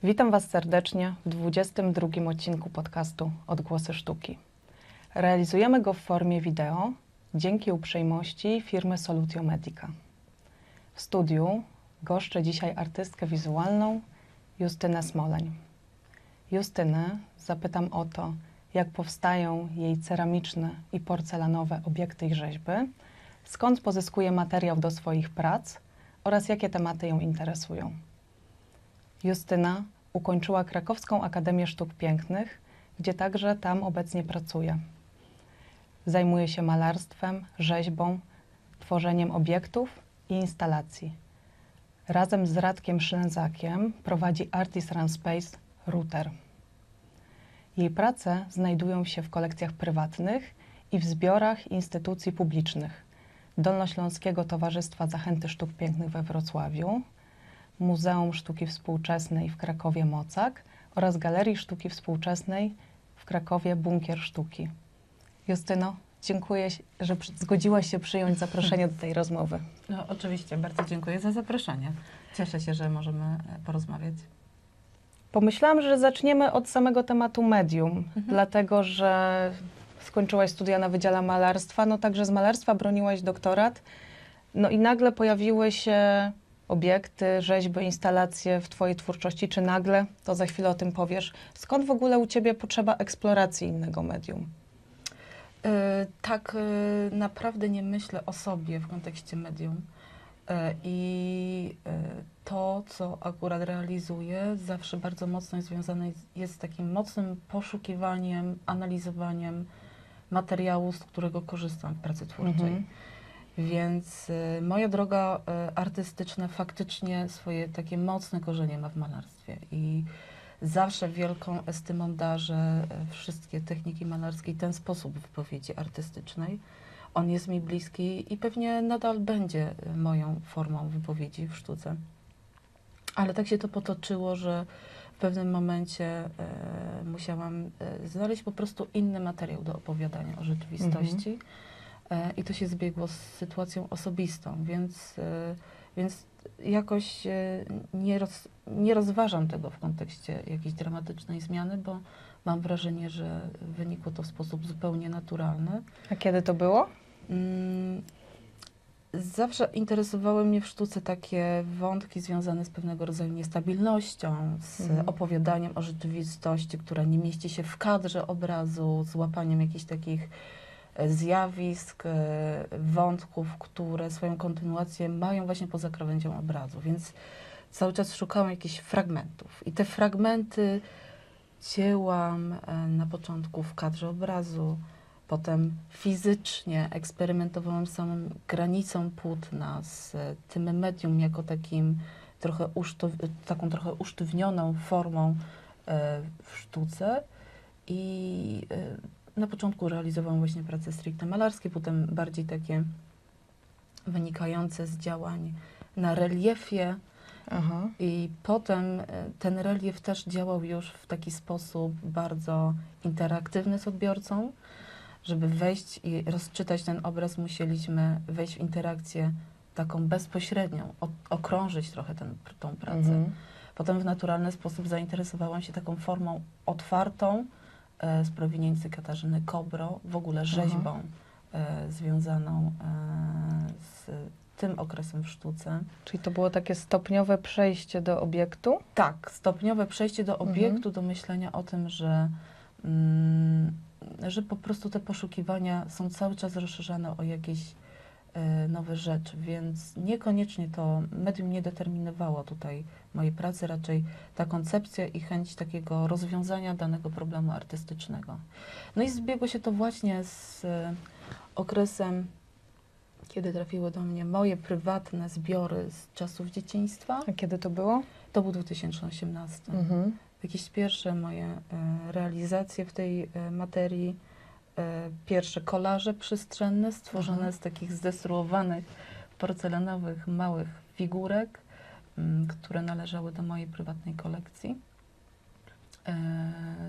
Witam Was serdecznie w 22 odcinku podcastu Odgłosy Sztuki. Realizujemy go w formie wideo dzięki uprzejmości firmy Solutio Medica. W studiu goszczę dzisiaj artystkę wizualną Justynę Smoleń. Justynę zapytam o to, jak powstają jej ceramiczne i porcelanowe obiekty i rzeźby, skąd pozyskuje materiał do swoich prac oraz jakie tematy ją interesują. Justyna ukończyła Krakowską Akademię Sztuk Pięknych, gdzie także tam obecnie pracuje. Zajmuje się malarstwem, rzeźbą, tworzeniem obiektów i instalacji. Razem z Radkiem Szlęzakiem prowadzi Artist Run Space Router. Jej prace znajdują się w kolekcjach prywatnych i w zbiorach instytucji publicznych Dolnośląskiego Towarzystwa Zachęty Sztuk Pięknych we Wrocławiu, Muzeum Sztuki Współczesnej w Krakowie Mocak oraz Galerii Sztuki Współczesnej w Krakowie Bunkier Sztuki. Justyno, dziękuję, że zgodziłaś się przyjąć zaproszenie do tej rozmowy. No, oczywiście, bardzo dziękuję za zaproszenie. Cieszę się, że możemy porozmawiać. Pomyślałam, że zaczniemy od samego tematu medium, dlatego że skończyłaś studia na Wydziale Malarstwa, no także z malarstwa broniłaś doktorat, no i nagle pojawiły się obiekty, rzeźby, instalacje w Twojej twórczości, czy nagle, to za chwilę o tym powiesz. Skąd w ogóle u Ciebie potrzeba eksploracji innego medium? Tak naprawdę nie myślę o sobie w kontekście medium. I to, co akurat realizuję, zawsze bardzo mocno związane jest z takim mocnym poszukiwaniem, analizowaniem materiału, z którego korzystam w pracy twórczej. Więc moja droga artystyczna faktycznie swoje takie mocne korzenie ma w malarstwie i zawsze wielką estymą darzę wszystkie techniki malarskie i ten sposób wypowiedzi artystycznej. On jest mi bliski i pewnie nadal będzie moją formą wypowiedzi w sztuce. Ale tak się to potoczyło, że w pewnym momencie musiałam znaleźć po prostu inny materiał do opowiadania o rzeczywistości. I to się zbiegło z sytuacją osobistą, więc jakoś nie rozważam tego w kontekście jakiejś dramatycznej zmiany, bo mam wrażenie, że wynikło to w sposób zupełnie naturalny. A kiedy to było? Zawsze interesowały mnie w sztuce takie wątki związane z pewnego rodzaju niestabilnością, z opowiadaniem o rzeczywistości, która nie mieści się w kadrze obrazu, z łapaniem jakichś takich zjawisk, wątków, które swoją kontynuację mają właśnie poza krawędzią obrazu, więc cały czas szukałam jakichś fragmentów i te fragmenty cięłam na początku w kadrze obrazu, potem fizycznie eksperymentowałam z samą granicą płótna, z tym medium jako takim taką trochę usztywnioną formą w sztuce i na początku realizowałam właśnie prace stricte malarskie, potem bardziej takie wynikające z działań na reliefie. I potem ten relief też działał już w taki sposób bardzo interaktywny z odbiorcą. Żeby wejść i rozczytać ten obraz, musieliśmy wejść w interakcję taką bezpośrednią, okrążyć trochę tą pracę. Potem w naturalny sposób zainteresowałam się taką formą otwartą, z prowiniencji Katarzyny Kobro, w ogóle rzeźbą związaną z tym okresem w sztuce. Czyli to było takie stopniowe przejście do obiektu? Tak, stopniowe przejście do obiektu, do myślenia o tym, że po prostu te poszukiwania są cały czas rozszerzane o jakieś nowe rzeczy, więc niekoniecznie to medium nie determinowało tutaj mojej pracy, raczej ta koncepcja i chęć takiego rozwiązania danego problemu artystycznego. No i zbiegło się to właśnie z okresem, kiedy trafiły do mnie moje prywatne zbiory z czasów dzieciństwa. A kiedy to było? To był 2018. Jakieś pierwsze moje realizacje w tej materii, pierwsze kolaże przestrzenne stworzone z takich zdestruowanych porcelanowych małych figurek, które należały do mojej prywatnej kolekcji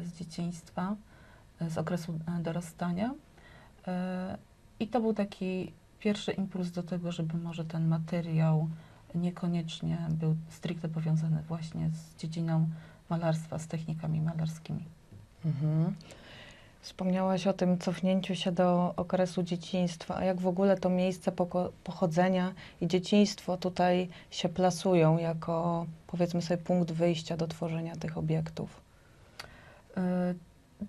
z dzieciństwa, z okresu dorastania. I to był taki pierwszy impuls do tego, żeby może ten materiał niekoniecznie był stricte powiązany właśnie z dziedziną malarstwa, z technikami malarskimi. Mhm. Wspomniałaś o tym cofnięciu się do okresu dzieciństwa, a jak w ogóle to miejsce pochodzenia i dzieciństwo tutaj się plasują jako, powiedzmy sobie, punkt wyjścia do tworzenia tych obiektów?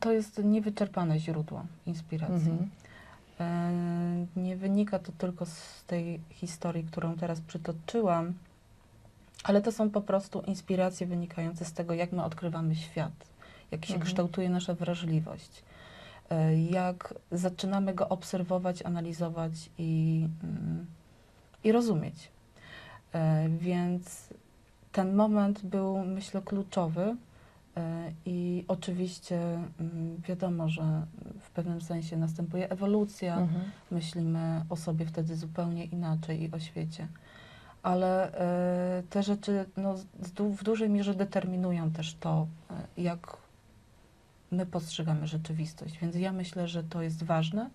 To jest niewyczerpane źródło inspiracji. Mhm. Nie wynika to tylko z tej historii, którą teraz przytoczyłam, ale to są po prostu inspiracje wynikające z tego, jak my odkrywamy świat, jak się kształtuje nasza wrażliwość, jak zaczynamy go obserwować, analizować i rozumieć. Więc ten moment był, myślę, kluczowy. I oczywiście wiadomo, że w pewnym sensie następuje ewolucja, myślimy o sobie wtedy zupełnie inaczej i o świecie. Ale te rzeczy w dużej mierze determinują też to, jak my postrzegamy rzeczywistość. Więc ja myślę, że to jest ważne.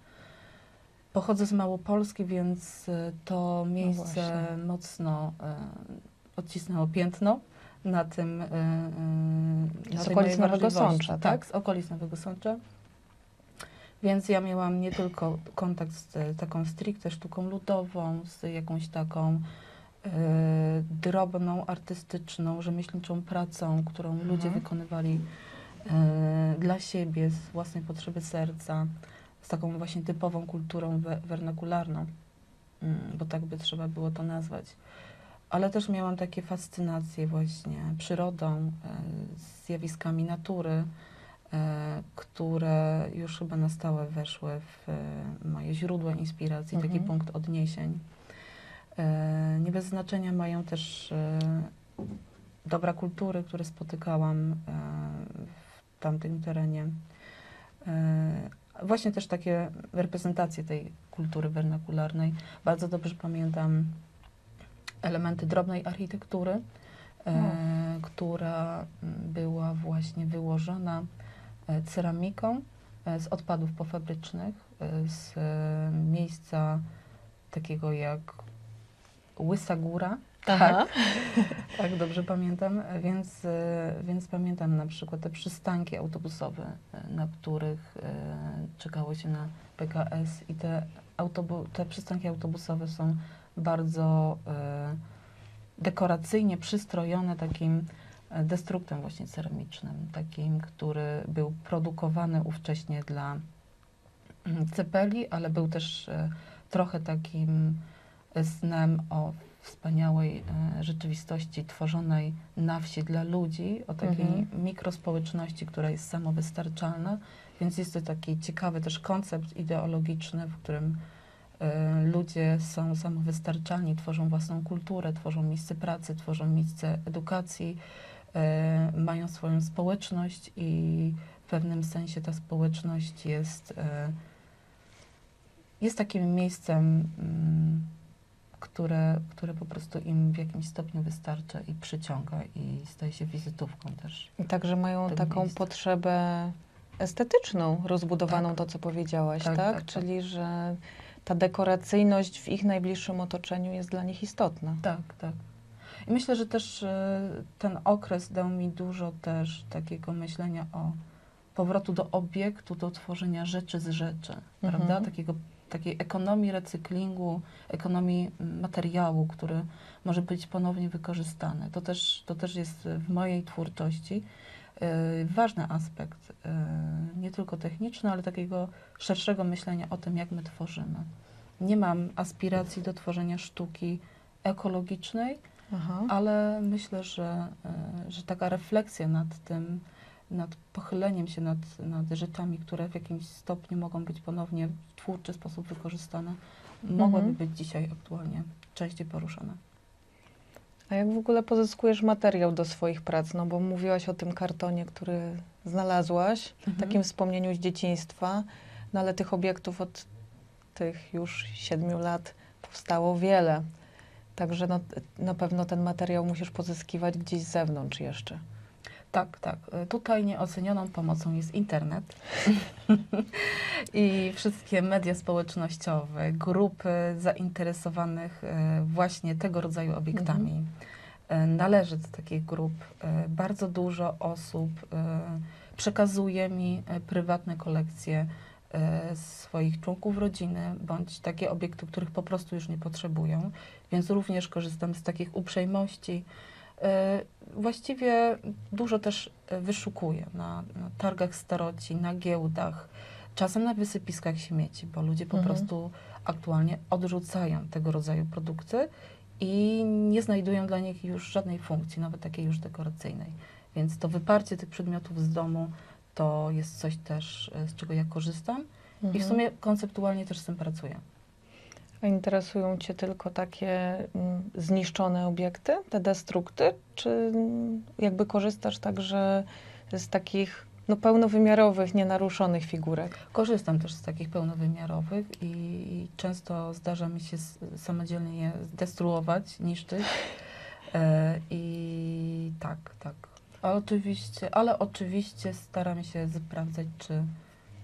Pochodzę z Małopolski, więc to miejsce mocno odcisnęło piętno na tym, z okolic Nowego Sącza, tak? Tak, z okolic Nowego Sącza. Więc ja miałam nie tylko kontakt z taką stricte sztuką ludową, z jakąś taką drobną, artystyczną, rzemieślniczą pracą, którą ludzie wykonywali dla siebie, z własnej potrzeby serca, z taką właśnie typową kulturą wernakularną, bo tak by trzeba było to nazwać. Ale też miałam takie fascynacje właśnie przyrodą, zjawiskami natury, które już chyba na stałe weszły w moje źródła inspiracji, taki punkt odniesień. Nie bez znaczenia mają też dobra kultury, które spotykałam w tamtym terenie. Właśnie też takie reprezentacje tej kultury wernakularnej. Bardzo dobrze pamiętam elementy drobnej architektury, która była właśnie wyłożona ceramiką z odpadów pofabrycznych, z miejsca takiego jak Łysa Góra. Aha. Tak, dobrze pamiętam, więc pamiętam na przykład te przystanki autobusowe, na których czekało się na PKS i te przystanki autobusowe są bardzo dekoracyjnie przystrojone takim destruktem właśnie ceramicznym, takim, który był produkowany ówcześnie dla cepeli, ale był też trochę takim snem o wspaniałej rzeczywistości tworzonej na wsi dla ludzi, o takiej mikrospołeczności, która jest samowystarczalna, więc jest to taki ciekawy też koncept ideologiczny, w którym ludzie są samowystarczalni, tworzą własną kulturę, tworzą miejsce pracy, tworzą miejsce edukacji, mają swoją społeczność i w pewnym sensie ta społeczność jest takim miejscem, które po prostu im w jakimś stopniu wystarcza i przyciąga i staje się wizytówką też. I także mają taką potrzebę estetyczną, rozbudowaną, Tak. to co powiedziałaś, tak? Tak. Czyli, że ta dekoracyjność w ich najbliższym otoczeniu jest dla nich istotna. Tak. I myślę, że też ten okres dał mi dużo też takiego myślenia o powrotu do obiektu, do tworzenia rzeczy z rzeczy, prawda? Takiej ekonomii recyklingu, ekonomii materiału, który może być ponownie wykorzystany. To też jest w mojej twórczości ważny aspekt, nie tylko techniczny, ale takiego szerszego myślenia o tym, jak my tworzymy. Nie mam aspiracji do tworzenia sztuki ekologicznej, ale myślę, że taka refleksja nad tym, nad pochyleniem się nad rzeczami, które w jakimś stopniu mogą być ponownie w twórczy sposób wykorzystane, mogłaby być dzisiaj aktualnie częściej poruszana. A jak w ogóle pozyskujesz materiał do swoich prac? No bo mówiłaś o tym kartonie, który znalazłaś, takim wspomnieniu z dzieciństwa, no ale tych obiektów od tych już 7 lat powstało wiele. Także no, na pewno ten materiał musisz pozyskiwać gdzieś z zewnątrz jeszcze. Tak, tak. Tutaj nieocenioną pomocą jest internet i wszystkie media społecznościowe, grupy zainteresowanych właśnie tego rodzaju obiektami. Należę do takich grup. Bardzo dużo osób przekazuje mi prywatne kolekcje swoich członków rodziny, bądź takie obiekty, których po prostu już nie potrzebują, więc również korzystam z takich uprzejmości. Właściwie dużo też wyszukuję na targach staroci, na giełdach, czasem na wysypiskach śmieci, bo ludzie po prostu aktualnie odrzucają tego rodzaju produkty i nie znajdują dla nich już żadnej funkcji, nawet takiej już dekoracyjnej. Więc to wyparcie tych przedmiotów z domu to jest coś też, z czego ja korzystam i w sumie konceptualnie też z tym pracuję. A interesują Cię tylko takie zniszczone obiekty, te destrukty, czy jakby korzystasz także z takich pełnowymiarowych, nienaruszonych figurek? Korzystam też z takich pełnowymiarowych i często zdarza mi się samodzielnie je destruować, niszczyć. I tak, tak. Ale oczywiście staram się sprawdzać,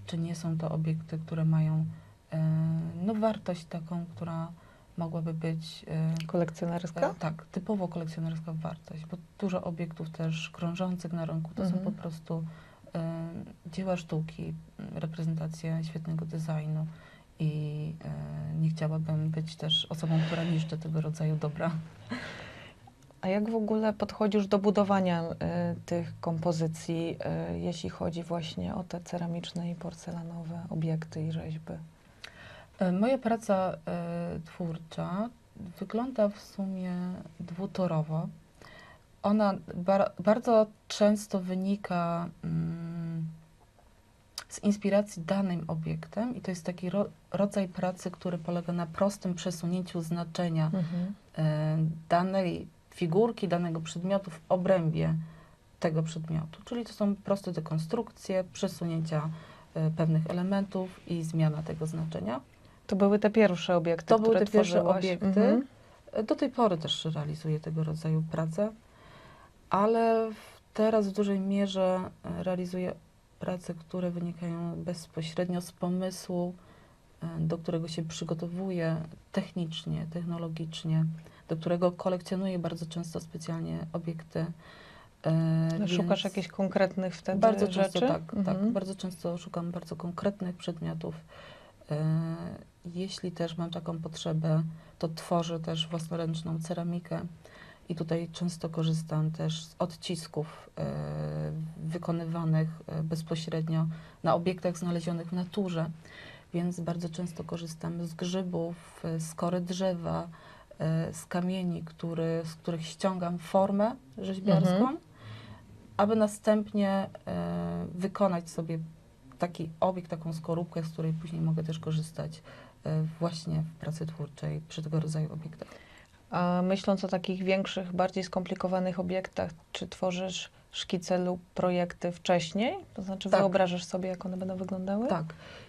czy nie są to obiekty, które mają wartość taką, która mogłaby być Kolekcjonerska? tak, typowo kolekcjonerska wartość, bo dużo obiektów też krążących na rynku to są po prostu dzieła sztuki, reprezentacja świetnego designu i nie chciałabym być też osobą, która niszczy tego rodzaju dobra. A jak w ogóle podchodzisz do budowania tych kompozycji, jeśli chodzi właśnie o te ceramiczne i porcelanowe obiekty i rzeźby? Moja praca twórcza wygląda w sumie dwutorowo. Ona bardzo często wynika z inspiracji danym obiektem i to jest taki rodzaj pracy, który polega na prostym przesunięciu znaczenia danej figurki, danego przedmiotu w obrębie tego przedmiotu. Czyli to są proste dekonstrukcje, przesunięcia pewnych elementów i zmiana tego znaczenia. To były te pierwsze obiekty, To były które te pierwsze tworzyłaś? obiekty. Do tej pory też realizuję tego rodzaju pracę, ale teraz w dużej mierze realizuję prace, które wynikają bezpośrednio z pomysłu, do którego się przygotowuję technicznie, technologicznie, do którego kolekcjonuję bardzo często specjalnie obiekty. Szukasz jakichś konkretnych wtedy bardzo rzeczy? często tak. Bardzo często szukam bardzo konkretnych przedmiotów. Jeśli też mam taką potrzebę, to tworzę też własnoręczną ceramikę i tutaj często korzystam też z odcisków wykonywanych bezpośrednio na obiektach znalezionych w naturze, więc bardzo często korzystam z grzybów, z kory drzewa, z kamieni, z których ściągam formę rzeźbiarską, aby następnie wykonać sobie taki obiekt, taką skorupkę, z której później mogę też korzystać właśnie w pracy twórczej przy tego rodzaju obiektach. A myśląc o takich większych, bardziej skomplikowanych obiektach, czy tworzysz szkice lub projekty wcześniej? To znaczy Tak. wyobrażasz sobie, jak one będą wyglądały? Tak.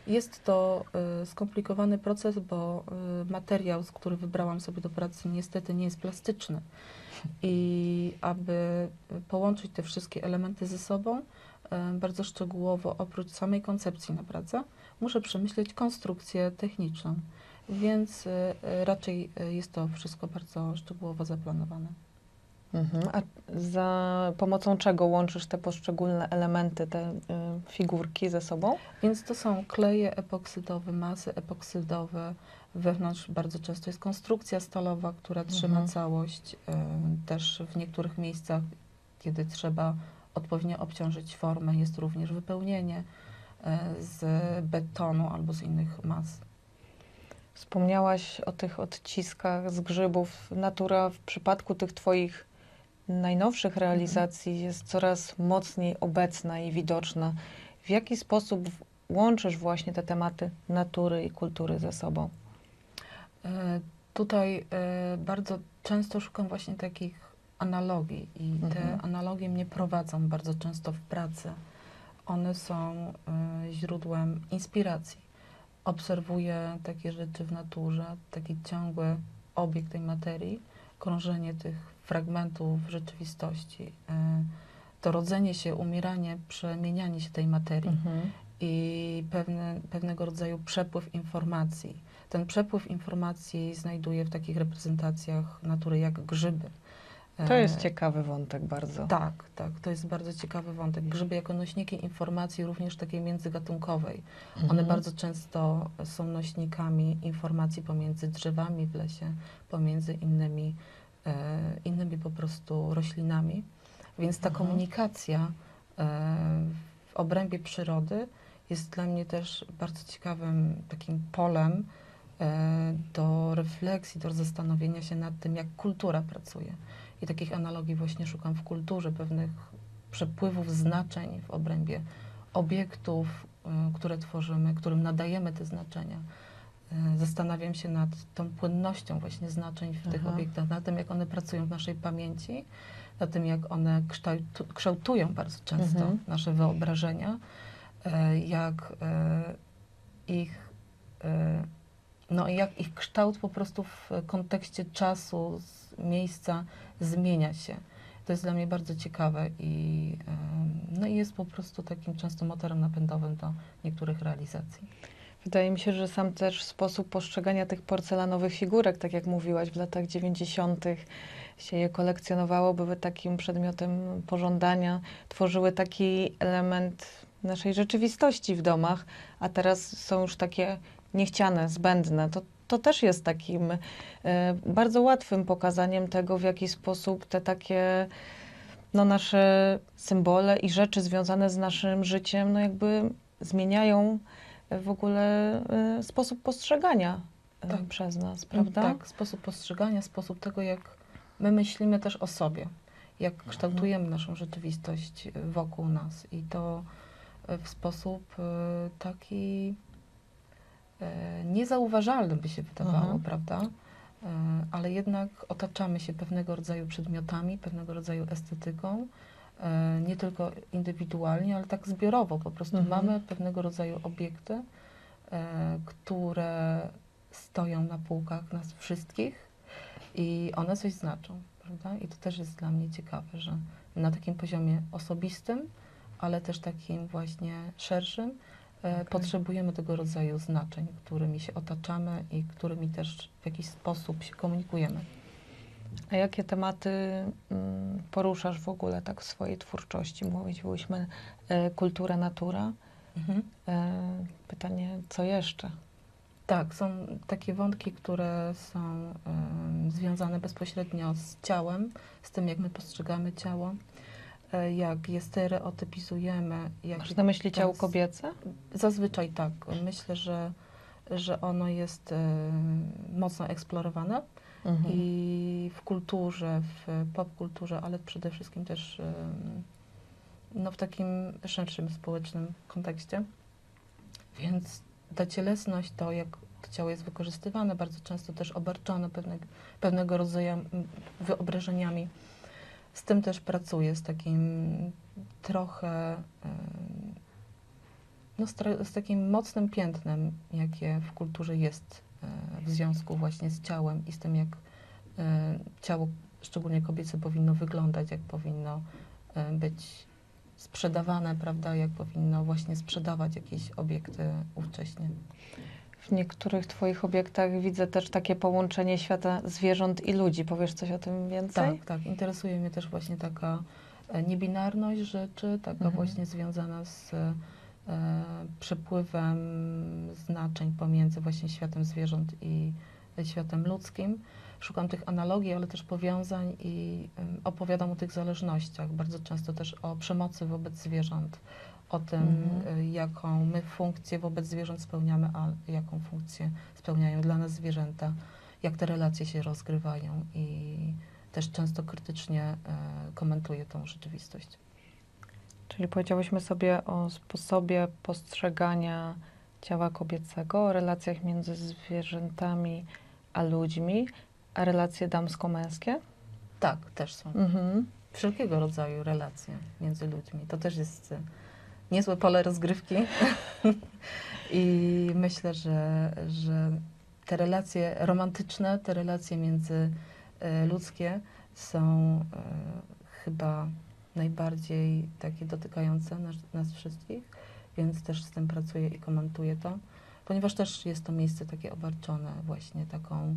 Jest to skomplikowany proces, bo materiał, który wybrałam sobie do pracy, niestety nie jest plastyczny. I aby połączyć te wszystkie elementy ze sobą, bardzo szczegółowo, oprócz samej koncepcji na pracę, muszę przemyśleć konstrukcję techniczną, więc raczej jest to wszystko bardzo szczegółowo zaplanowane. A za pomocą czego łączysz te poszczególne elementy, te figurki ze sobą? Więc to są kleje epoksydowe, masy epoksydowe. Wewnątrz bardzo często jest konstrukcja stalowa, która trzyma całość. Też w niektórych miejscach, kiedy trzeba odpowiednio obciążyć formę, jest również wypełnienie z betonu albo z innych mas. Wspomniałaś o tych odciskach z grzybów. Natura w przypadku tych Twoich najnowszych realizacji jest coraz mocniej obecna i widoczna. W jaki sposób łączysz właśnie te tematy natury i kultury ze sobą? Tutaj bardzo często szukam właśnie takich analogii i te analogie mnie prowadzą bardzo często w pracy. One są źródłem inspiracji. Obserwuję takie rzeczy w naturze, taki ciągły obieg tej materii, krążenie tych fragmentów rzeczywistości. to rodzenie się, umieranie, przemienianie się tej materii i pewnego rodzaju przepływ informacji. Ten przepływ informacji znajduje w takich reprezentacjach natury jak grzyby. To jest ciekawy wątek bardzo. Tak, tak, to jest bardzo ciekawy wątek. Grzyby jako nośniki informacji, również takiej międzygatunkowej. One bardzo często są nośnikami informacji pomiędzy drzewami w lesie, pomiędzy innymi po prostu roślinami. Więc ta komunikacja w obrębie przyrody jest dla mnie też bardzo ciekawym takim polem do refleksji, do zastanowienia się nad tym, jak kultura pracuje. I takich analogii właśnie szukam w kulturze, pewnych przepływów znaczeń w obrębie obiektów, które tworzymy, którym nadajemy te znaczenia. Zastanawiam się nad tą płynnością właśnie znaczeń w tych obiektach, nad tym, jak one pracują w naszej pamięci, nad tym, jak one kształtują bardzo często nasze wyobrażenia, jak ich jak ich kształt po prostu w kontekście czasu, miejsca zmienia się. To jest dla mnie bardzo ciekawe i jest po prostu takim często motorem napędowym do niektórych realizacji. Wydaje mi się, że sam też sposób postrzegania tych porcelanowych figurek, tak jak mówiłaś, w latach 90. się je kolekcjonowało, były takim przedmiotem pożądania, tworzyły taki element naszej rzeczywistości w domach, a teraz są już takie niechciane, zbędne. To też jest takim bardzo łatwym pokazaniem tego, w jaki sposób te takie nasze symbole i rzeczy związane z naszym życiem, jakby zmieniają w ogóle sposób postrzegania przez nas, prawda? Tak, sposób postrzegania, sposób tego, jak my myślimy też o sobie, jak kształtujemy naszą rzeczywistość wokół nas i to w sposób taki niezauważalny by się wydawało, prawda? Ale jednak otaczamy się pewnego rodzaju przedmiotami, pewnego rodzaju estetyką, nie tylko indywidualnie, ale tak zbiorowo. Po prostu mamy pewnego rodzaju obiekty, które stoją na półkach nas wszystkich i one coś znaczą, prawda? I to też jest dla mnie ciekawe, że na takim poziomie osobistym, ale też takim właśnie szerszym, potrzebujemy tego rodzaju znaczeń, którymi się otaczamy i którymi też w jakiś sposób się komunikujemy. A jakie tematy poruszasz w ogóle tak w swojej twórczości? Mówiłyśmy kultura, natura. Pytanie, co jeszcze? Tak, są takie wątki, które są związane bezpośrednio z ciałem, z tym, jak my postrzegamy ciało, jak je stereotypizujemy. Masz na myśli ciało kobiece? Zazwyczaj tak. Myślę, że ono jest mocno eksplorowane i w kulturze, w popkulturze, ale przede wszystkim też w takim szerszym społecznym kontekście. Więc ta cielesność, to jak to ciało jest wykorzystywane, bardzo często też obarczone pewnego rodzaju wyobrażeniami. Z tym też pracuję, z takim trochę, z takim mocnym piętnem, jakie w kulturze jest w związku właśnie z ciałem i z tym, jak ciało, szczególnie kobiece, powinno wyglądać, jak powinno być sprzedawane, prawda, jak powinno właśnie sprzedawać jakieś obiekty ówcześnie. W niektórych twoich obiektach widzę też takie połączenie świata zwierząt i ludzi. Powiesz coś o tym więcej? Tak, tak. Interesuje mnie też właśnie taka niebinarność rzeczy, taka właśnie związana z przepływem znaczeń pomiędzy właśnie światem zwierząt i światem ludzkim. Szukam tych analogii, ale też powiązań i opowiadam o tych zależnościach. Bardzo często też o przemocy wobec zwierząt, o tym, jaką my funkcję wobec zwierząt spełniamy, a jaką funkcję spełniają dla nas zwierzęta, jak te relacje się rozgrywają i też często krytycznie komentuję tą rzeczywistość. Czyli powiedziałyśmy sobie o sposobie postrzegania ciała kobiecego, o relacjach między zwierzętami a ludźmi, a relacje damsko-męskie? Tak, też są. Wszelkiego rodzaju relacje między ludźmi. To też jest niezłe pole rozgrywki. I myślę, że te relacje romantyczne, te relacje międzyludzkie są chyba najbardziej takie dotykające nas wszystkich, więc też z tym pracuję i komentuję to, ponieważ też jest to miejsce takie obarczone właśnie taką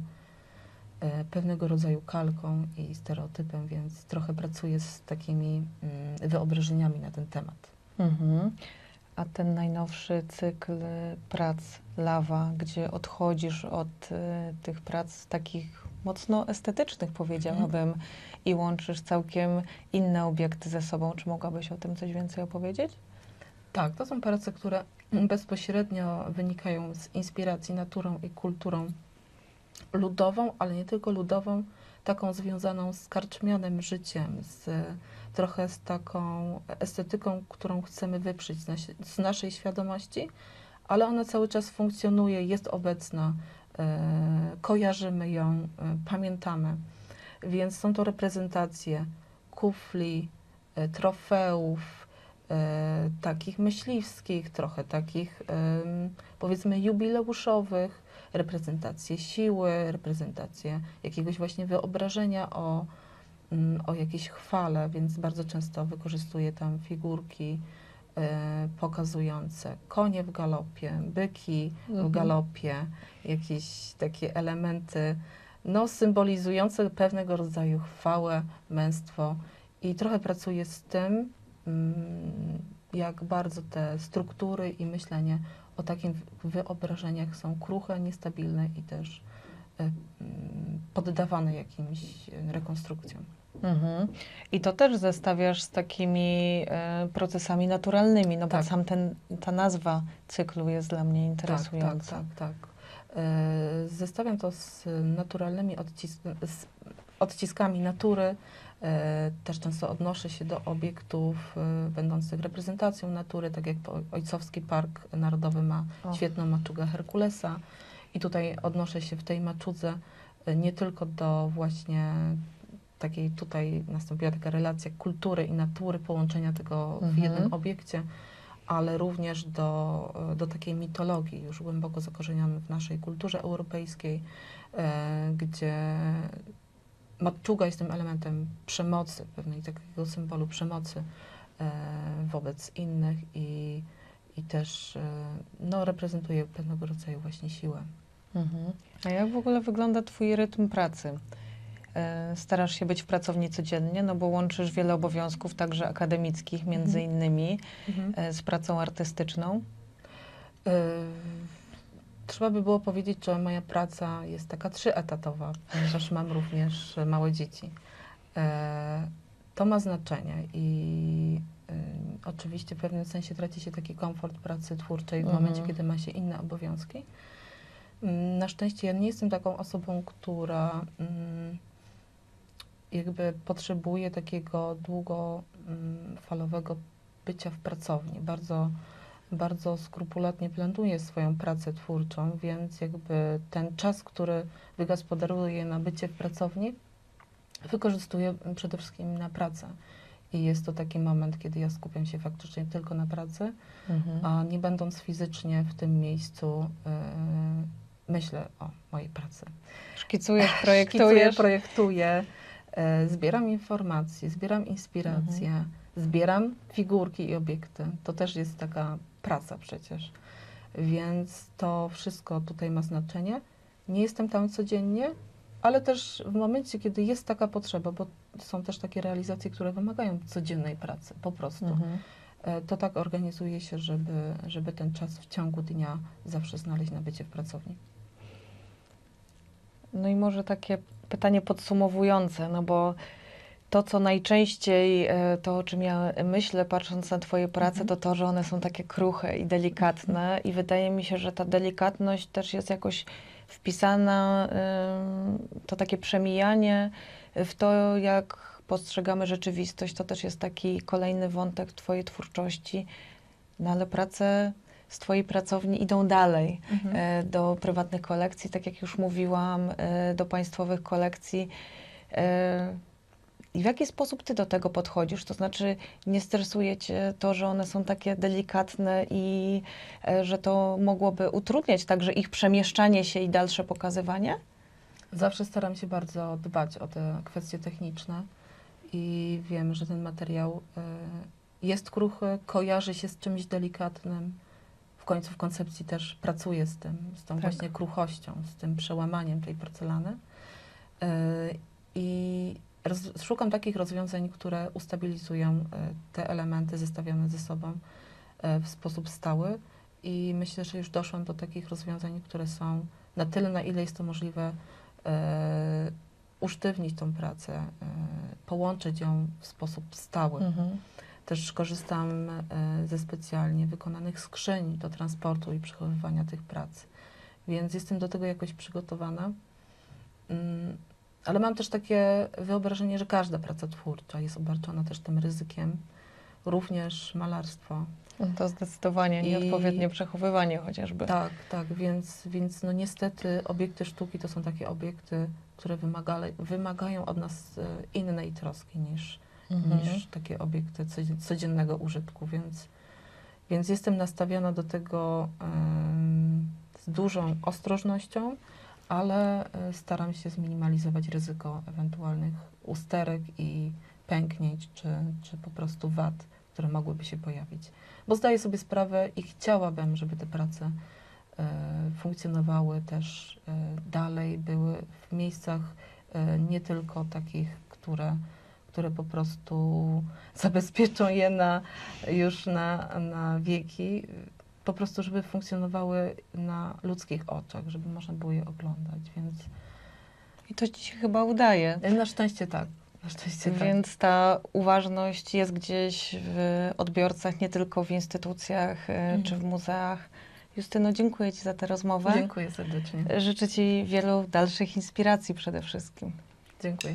pewnego rodzaju kalką i stereotypem, więc trochę pracuję z takimi wyobrażeniami na ten temat. Mhm. A ten najnowszy cykl prac Lawa, gdzie odchodzisz od tych prac takich mocno estetycznych, powiedziałabym, i łączysz całkiem inne obiekty ze sobą. Czy mogłabyś o tym coś więcej opowiedzieć? Tak, to są prace, które bezpośrednio wynikają z inspiracji naturą i kulturą ludową, ale nie tylko ludową, taką związaną z karczmianym życiem, trochę z taką estetyką, którą chcemy wyprzeć z naszej świadomości, ale ona cały czas funkcjonuje, jest obecna, kojarzymy ją, pamiętamy. Więc są to reprezentacje kufli, trofeów, takich myśliwskich, trochę takich powiedzmy jubileuszowych, reprezentacje siły, reprezentacje jakiegoś właśnie wyobrażenia o jakiejś chwale, więc bardzo często wykorzystuję tam figurki pokazujące konie w galopie, byki w galopie, jakieś takie elementy no, symbolizujące pewnego rodzaju chwałę, męstwo i trochę pracuję z tym, jak bardzo te struktury i myślenie o takich wyobrażeniach są kruche, niestabilne i też poddawane jakimś rekonstrukcjom. Mhm. I to też zestawiasz z takimi procesami naturalnymi, no bo Tak. sam ta nazwa cyklu jest dla mnie interesująca. Tak. Zestawiam to z naturalnymi z odciskami natury. Też często odnoszę się do obiektów będących reprezentacją natury, tak jak Ojcowski Park Narodowy ma świetną maczugę Herkulesa. I tutaj odnoszę się w tej maczudze nie tylko do właśnie takiej, tutaj nastąpiła taka relacja kultury i natury, połączenia tego w jednym obiekcie, ale również do takiej mitologii już głęboko zakorzenionej w naszej kulturze europejskiej, gdzie maczuga jest tym elementem przemocy, pewnej takiego symbolu przemocy wobec innych i też no, reprezentuje pewnego rodzaju właśnie siłę. Mhm. A jak w ogóle wygląda twój rytm pracy? Starasz się być w pracowni codziennie, no bo łączysz wiele obowiązków, także akademickich między innymi, z pracą artystyczną. Trzeba by było powiedzieć, że moja praca jest taka trzyetatowa, ponieważ mam również małe dzieci. To ma znaczenie i oczywiście w pewnym sensie traci się taki komfort pracy twórczej w momencie, kiedy ma się inne obowiązki. Na szczęście ja nie jestem taką osobą, która jakby potrzebuje takiego długofalowego bycia w pracowni. Bardzo skrupulatnie planuję swoją pracę twórczą, więc jakby ten czas, który wygospodaruję na bycie w pracowni, wykorzystuję przede wszystkim na pracę. I jest to taki moment, kiedy ja skupiam się faktycznie tylko na pracy, a nie będąc fizycznie w tym miejscu, myślę o mojej pracy. Szkicujesz, projektujesz. Projektuję, zbieram informacje, zbieram inspiracje, zbieram figurki i obiekty. To też jest taka praca przecież. Więc to wszystko tutaj ma znaczenie. Nie jestem tam codziennie, ale też w momencie, kiedy jest taka potrzeba, bo są też takie realizacje, które wymagają codziennej pracy, po prostu. To tak organizuję się, żeby ten czas w ciągu dnia zawsze znaleźć na bycie w pracowni. No i może takie pytanie podsumowujące, no bo to, co najczęściej, to o czym ja myślę, patrząc na twoje prace, to to, że one są takie kruche i delikatne i wydaje mi się, że ta delikatność też jest jakoś wpisana, to takie przemijanie w to, jak postrzegamy rzeczywistość, to też jest taki kolejny wątek w twojej twórczości, no ale prace z twojej pracowni idą dalej, do prywatnych kolekcji, tak jak już mówiłam, do państwowych kolekcji. I w jaki sposób ty do tego podchodzisz? To znaczy, nie stresuje cię to, że one są takie delikatne i że to mogłoby utrudniać także ich przemieszczanie się i dalsze pokazywanie? Zawsze staram się bardzo dbać o te kwestie techniczne i wiem, że ten materiał jest kruchy, kojarzy się z czymś delikatnym. W końcu w koncepcji też pracuję z tym, z tą Tak. właśnie kruchością, z tym przełamaniem tej porcelany. I szukam takich rozwiązań, które ustabilizują te elementy zestawione ze sobą w sposób stały. I myślę, że już doszłam do takich rozwiązań, które są na tyle, na ile jest to możliwe, usztywnić tą pracę, połączyć ją w sposób stały. Też korzystam ze specjalnie wykonanych skrzyń do transportu i przechowywania tych prac, więc jestem do tego jakoś przygotowana. Ale mam też takie wyobrażenie, że każda praca twórcza jest obarczona też tym ryzykiem, również malarstwo. No to zdecydowanie I- nieodpowiednie przechowywanie chociażby. Tak, więc no niestety obiekty sztuki to są takie obiekty, które wymagają od nas innej troski niż takie obiekty codziennego użytku, więc jestem nastawiona do tego z dużą ostrożnością, ale staram się zminimalizować ryzyko ewentualnych usterek i pęknięć, czy po prostu wad, które mogłyby się pojawić. Bo zdaję sobie sprawę i chciałabym, żeby te prace funkcjonowały też dalej, były w miejscach nie tylko takich, które po prostu zabezpieczą je już na wieki, po prostu, żeby funkcjonowały na ludzkich oczach, żeby można było je oglądać, więc I to ci się chyba udaje. na szczęście tak. Na szczęście tak. Więc ta uważność jest gdzieś w odbiorcach, nie tylko w instytucjach czy w muzeach. Justyno, dziękuję Ci za tę rozmowę. Dziękuję serdecznie. Życzę Ci wielu dalszych inspiracji przede wszystkim. Dziękuję.